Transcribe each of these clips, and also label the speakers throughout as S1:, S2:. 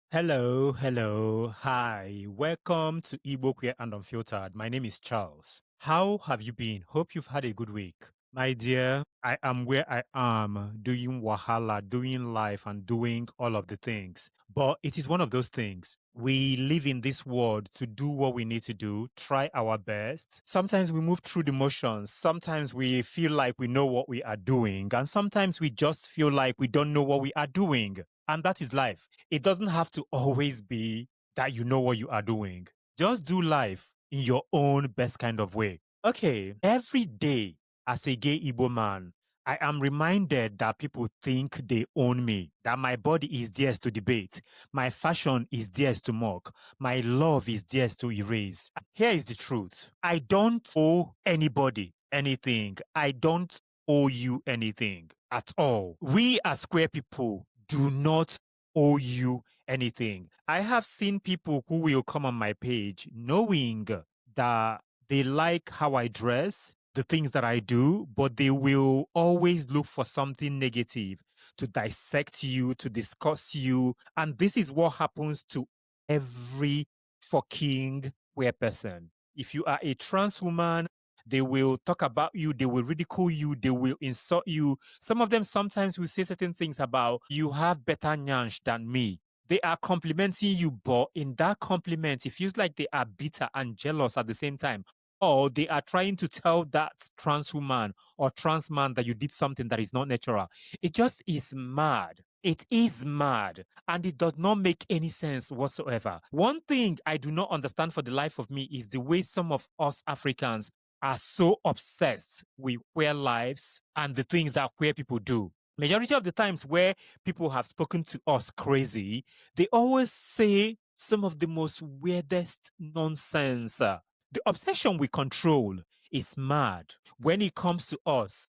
S1: Hello, hello, hi. Welcome to Igbo Queer and Unfiltered. My name is Charles. How have you been? Hope you've had a good week. My dear, I am where I am, doing wahala, doing life, and doing all of the things. But it is one of those things. We live in this world to do what we need to do, try our best. Sometimes we move through the motions. Sometimes we feel like we know what we are doing. And sometimes we just feel like we don't know what we are doing. And that is life. It doesn't have to always be that you know what you are doing. Just do life in your own best kind of way. Okay, every day as a gay Igbo man, I am reminded that people think they own me, that my body is theirs to debate, my fashion is theirs to mock, my love is theirs to erase. Here is the truth. I don't owe anybody anything. I don't owe you anything at all. We as queer people do not owe you anything. I have seen people who will come on my page knowing that they like how I dress, the things that I do, but they will always look for something negative to dissect you, to discuss you. And this is what happens to every fucking queer person. If you are a trans woman, they will talk about you, they will ridicule you, they will insult you. Some of them sometimes will say certain things about you have better nyansh than me. They are complimenting you, but in that compliment, it feels like they are bitter and jealous at the same time. Or they are trying to tell that trans woman or trans man that you did something that is not natural. It just is mad. It is mad and it does not make any sense whatsoever. One thing I do not understand for the life of me is the way some of us Africans are so obsessed with queer lives and the things that queer people do. Majority of the times where people have spoken to us crazy, they always say some of the most weirdest nonsense. The obsession with control is mad when it comes to us,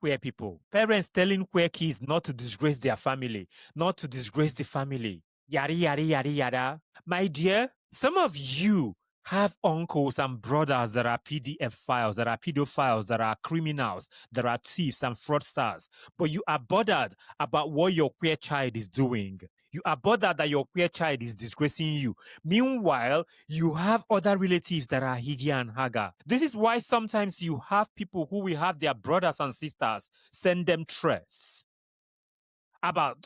S1: queer people. Parents telling queer kids not to disgrace their family, not to disgrace the family. Yada, yada, yada, yada. My dear, some of you have uncles and brothers that are PDF files, that are pedophiles, that are criminals, that are thieves and fraudsters. But you are bothered about what your queer child is doing. You are bothered that your queer child is disgracing you. Meanwhile, you have other relatives that are Higia and Haga. This is why sometimes you have people who will have their brothers and sisters send them threats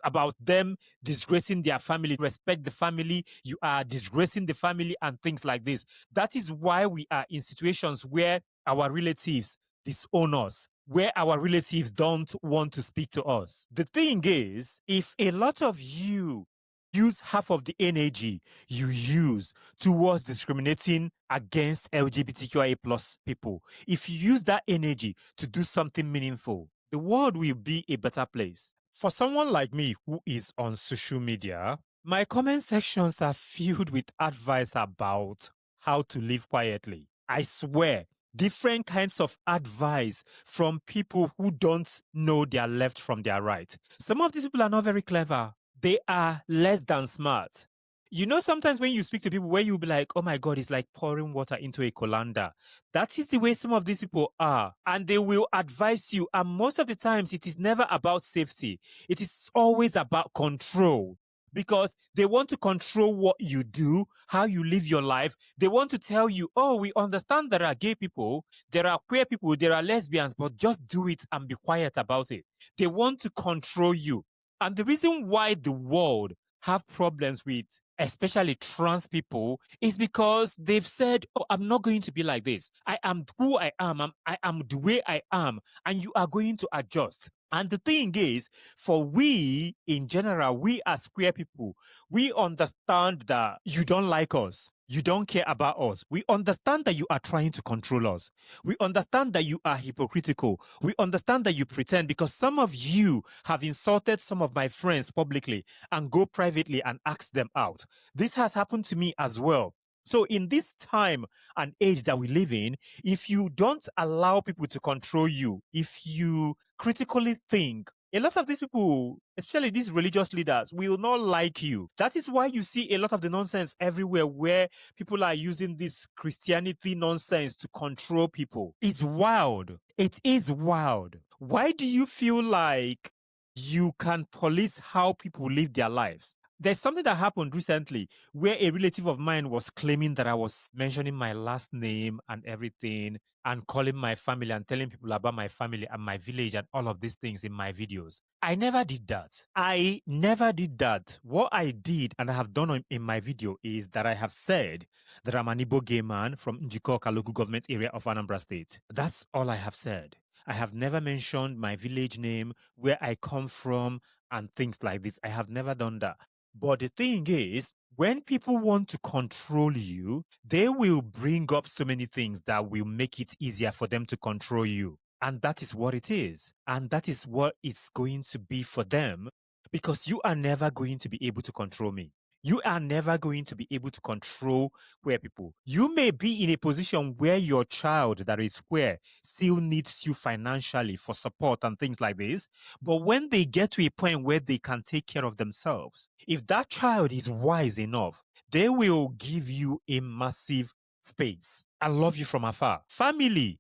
S1: about them disgracing their family. Respect the family, you are disgracing the family and things like this. That is why we are in situations where our relatives disown us, where our relatives don't want to speak to us. The thing is, if a lot of you use half of the energy you use towards discriminating against LGBTQIA plus people, if you use that energy to do something meaningful, the world will be a better place. For someone like me who is on social media, my comment sections are filled with advice about how to live quietly. I swear, different kinds of advice from people who don't know their left from their right. Some of these people are not very clever. They are less than smart. You know, sometimes when you speak to people where you'll be like, oh my God, it's like pouring water into a colander. That is the way some of these people are. And they will advise you. And most of the times, it is never about safety. It is always about control. Because they want to control what you do, how you live your life. They want to tell you, oh, we understand there are gay people, there are queer people, there are lesbians, but just do it and be quiet about it. They want to control you. And the reason why the world have problems with especially trans people is because they've said, oh, I'm not going to be like this. I am who I am. I am the way I am. And you are going to adjust. And the thing is, for we in general, we as queer people, we understand that you don't like us. You don't care about us. We understand that you are trying to control us. We understand that you are hypocritical. We understand that you pretend because some of you have insulted some of my friends publicly and go privately and ask them out. This has happened to me as well. So in this time and age that we live in, if you don't allow people to control you, if you critically think, a lot of these people, especially these religious leaders, will not like you. That is why you see a lot of the nonsense everywhere where people are using this Christianity nonsense to control people. It's wild. It is wild. Why do you feel like you can police how people live their lives? There's something that happened recently where a relative of mine was claiming that I was mentioning my last name and everything and calling my family and telling people about my family and my village and all of these things in my videos. I never did that. I never did that. What I did and I have done in my video is that I have said that I'm an Igbo gay man from Njikoka local government area of Anambra State. That's all I have said. I have never mentioned my village name, where I come from, and things like this. I have never done that. But the thing is, when people want to control you, they will bring up so many things that will make it easier for them to control you. And that is what it is. And that is what it's going to be for them, because you are never going to be able to control me. You are never going to be able to control queer people. You may be in a position where your child that is queer still needs you financially for support and things like this. But when they get to a point where they can take care of themselves, if that child is wise enough, they will give you a massive space. I love you from afar. Family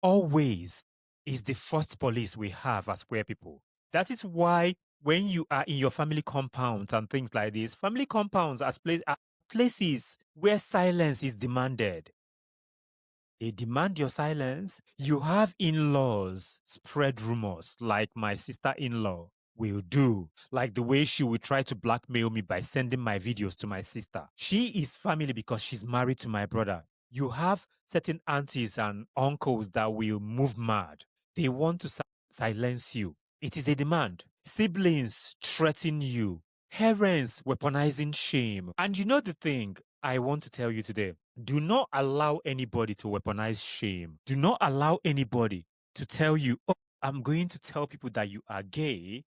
S1: always is the first police we have as queer people. That is why when you are in your family compounds and things like this, family compounds are places where silence is demanded. They demand your silence. You have in-laws spread rumors like my sister-in-law will do, like the way she will try to blackmail me by sending my videos to my sister. She is family because she's married to my brother. You have certain aunties and uncles that will move mad. They want to silence you. It is a demand. Siblings threaten you. Parents weaponizing shame. And you know the thing I want to tell you today? Do not allow anybody to weaponize shame. Do not allow anybody to tell you, oh, I'm going to tell people that you are gay.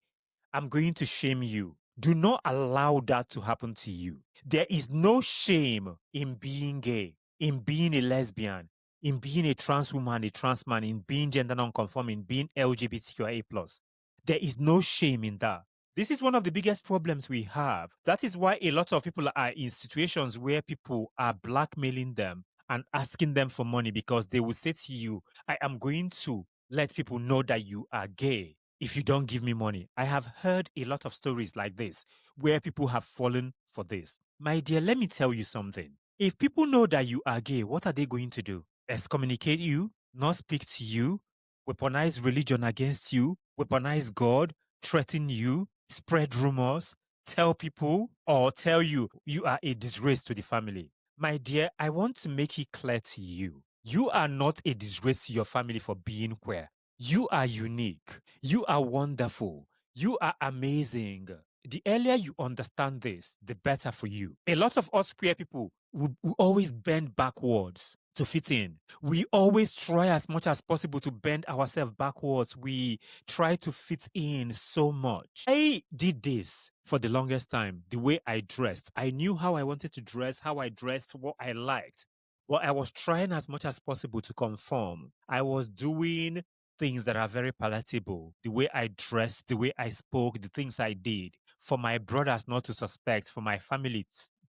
S1: I'm going to shame you. Do not allow that to happen to you. There is no shame in being gay, in being a lesbian, in being a trans woman, a trans man, in being gender non-conforming, being LGBTQIA+. There is no shame in that. This is one of the biggest problems we have. That is why a lot of people are in situations where people are blackmailing them and asking them for money, because they will say to you, I am going to let people know that you are gay if you don't give me money. I have heard a lot of stories like this where people have fallen for this. My dear, let me tell you something. If people know that you are gay, what are they going to do? Excommunicate you, not speak to you, weaponize religion against you, weaponize God, threaten you, spread rumors, tell people, or tell you you are a disgrace to the family. My dear, I want to make it clear to you. You are not a disgrace to your family for being queer. You are unique. You are wonderful. You are amazing. The earlier you understand this, the better for you. A lot of us queer people will always bend backwards to fit in. We always try as much as possible to bend ourselves backwards. We try to fit in so much. I did this for the longest time, the way I dressed. I knew how I wanted to dress, how I dressed, what I liked. But I was trying as much as possible to conform. I was doing things that are very palatable, the way I dressed, the way I spoke, the things I did, for my brothers not to suspect, for my family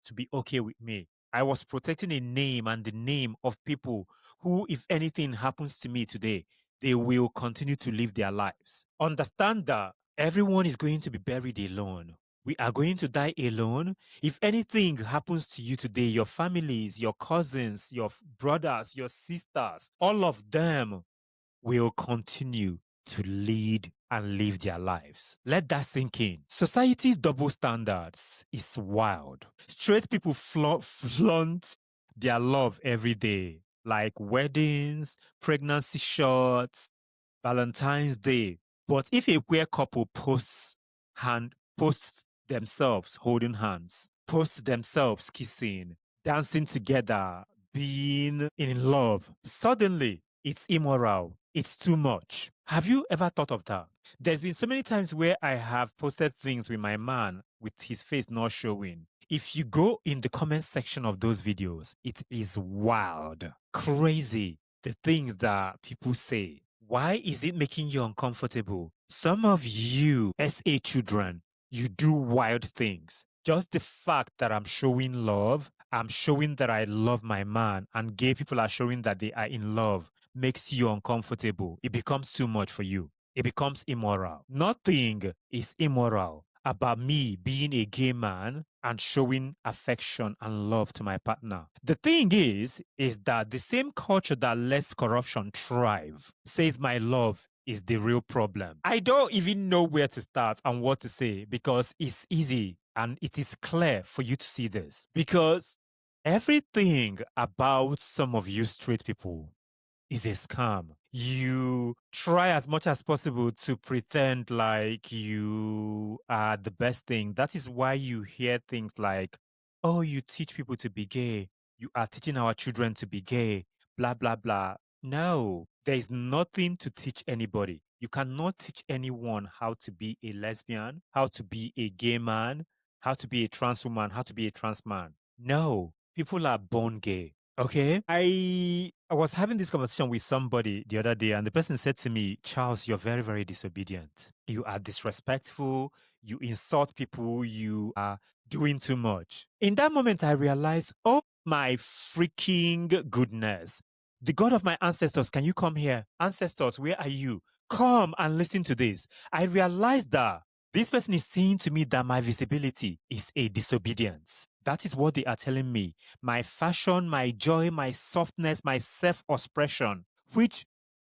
S1: to be okay with me. I was protecting a name and the name of people who, if anything happens to me today, they will continue to live their lives. Understand that everyone is going to be buried alone. We are going to die alone. If anything happens to you today, your families, your cousins, your brothers, your sisters, all of them will continue to lead and live their lives. Let that sink in. Society's double standards is wild. Straight people flaunt their love every day, like weddings, pregnancy shots, Valentine's Day. But if a queer couple posts themselves holding hands, posts themselves kissing, dancing together, being in love, suddenly it's immoral. It's too much. Have you ever thought of that? There's been so many times where I have posted things with my man with his face not showing. If you go in the comment section of those videos, it is wild, crazy, the things that people say. Why is it making you uncomfortable? Some of you SA children, you do wild things. Just the fact that I'm showing love, I'm showing that I love my man, and gay people are showing that they are in love, makes you uncomfortable. It becomes too much for you. It becomes immoral. Nothing is immoral about me being a gay man and showing affection and love to my partner. The thing is that the same culture that lets corruption thrive says my love is the real problem. I don't even know where to start and what to say because it's easy and it is clear for you to see this. Because everything about some of you straight people is a scam. You try as much as possible to pretend like you are the best thing. That is why you hear things like, oh, you teach people to be gay. You are teaching our children to be gay, blah, blah, blah. No, there is nothing to teach anybody. You cannot teach anyone how to be a lesbian, how to be a gay man, how to be a trans woman, how to be a trans man. No, people are born gay. Okay. I was having this conversation with somebody the other day, and the person said to me, Charles, you're very, very disobedient. You are disrespectful. You insult people. You are doing too much. In that moment, I realized, oh my freaking goodness. The God of my ancestors, can you come here? Ancestors, where are you? Come and listen to this. I realized that this person is saying to me that my visibility is a disobedience. That is what they are telling me. My fashion, my joy, my softness, my self-expression, which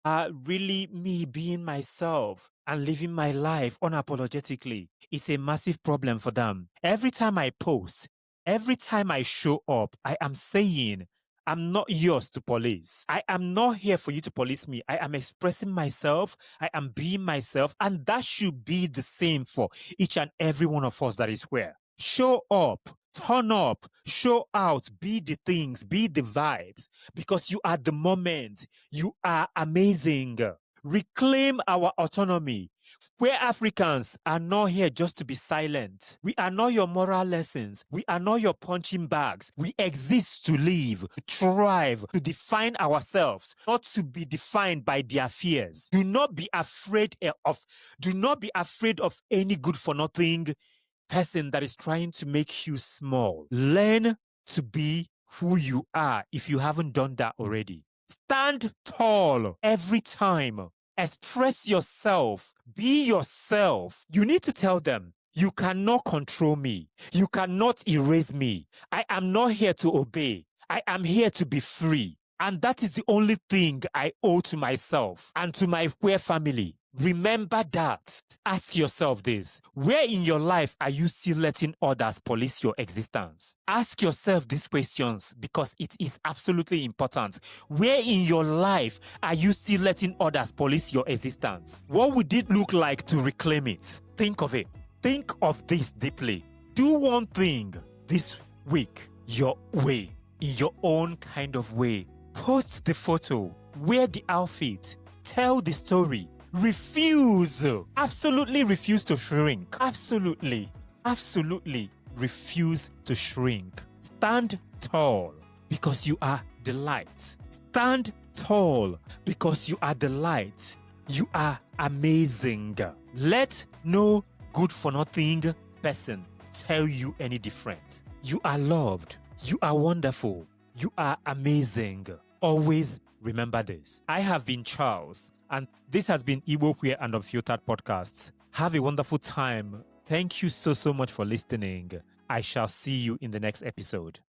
S1: are really me being myself and living my life unapologetically. It's a massive problem for them. Every time I post, every time I show up, I am saying, I'm not yours to police. I am not here for you to police me. I am expressing myself. I am being myself. And that should be the same for each and every one of us that is here. Show up, turn up, show out, be the things, be the vibes, because you are the moment. You are amazing. Reclaim our autonomy. We Africans are not here just to be silent. We are not your moral lessons. We are not your punching bags. We exist to live, to thrive, to define ourselves, not to be defined by their fears. Do not be afraid of any good for nothing person that is trying to make you small. Learn to be who you are if you haven't done that already. Stand tall every time. Express yourself. Be yourself. You need to tell them, you cannot control me. You cannot erase me. I am not here to obey. I am here to be free. And that is the only thing I owe to myself and to my queer family. Remember that. Ask yourself this. Where in your life are you still letting others police your existence? Ask yourself these questions because it is absolutely important. Where in your life are you still letting others police your existence? What would it look like to reclaim it? Think of it. Think of this deeply. Do one thing this week your way, in your own kind of way. Post the photo, wear the outfit, tell the story. Refuse, absolutely refuse to shrink. Absolutely refuse to shrink. Stand tall because you are the light. Stand tall because you are the light. You are amazing. Let no good for nothing person tell you any different. You are loved. You are wonderful. You are amazing. Always remember this. I have been Charles, and this has been Igbo Queer and Unfiltered Podcasts. Have a wonderful time. Thank you so much for listening. I shall see you in the next episode.